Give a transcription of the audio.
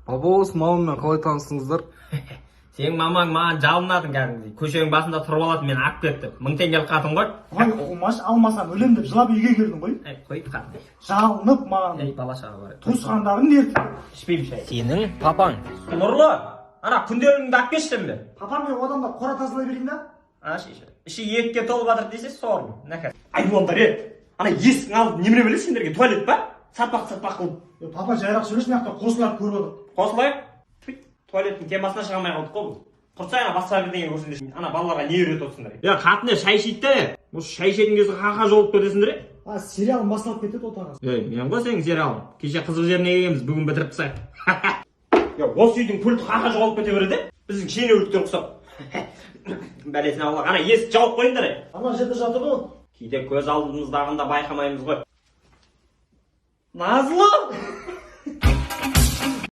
Абоос мамаммен қалай таныстыңыздар? Сенің мамаң маған жалынатын кәдімгідей. Көшенің басында тұрып алады, мен алып кетті. 1000 теңгелік қатын ғой. Ай, оқымаш, алмасам өлем деп жылап үйге келдің ғой. Қой қатын. Жалынып маған. Бала шаға бар. Туысқандарың ертіп. Ішпеймін шай. Сенің папаң. Нұрлы, ана күнделігіңді алып кетшім бе? Папам мен одан да қора тазалай берейін да. Іші етке толып жатыр десе сорым. Нәкәр. Айуандар ана есіктің алдын немене білесің сендерге? Туалет па? Сатпақ қылып. Папа жайрақ сөйлес, мына жақта қосылып көріп отыр. Қосылайық? Туалеттің темасына шыға алмай қалдық қой. Құрса ана басқа бірдеңе көрсін. Ана балаларға не үйретіп отырсыңдар? Қатыне шай ішейді де. Осы шай ішетін кезде қақа жолып кетесіңдер. Сериалым басталып кетеді отағасы. Мен ғой сенің сериалың. Кеше қызық жеріне келгенбіз, бүгін бітіріп тастайық. Осы үйдің пульті қақа жоғалып кете береді. Біздің шенеуніктер ұқсап. Бәлесіне Аллах, ана есік жауып қойыңдар. Ана жерде жатыр ғой. Кейде көз алдымыздағында байқамаймыз ғой. Назлы!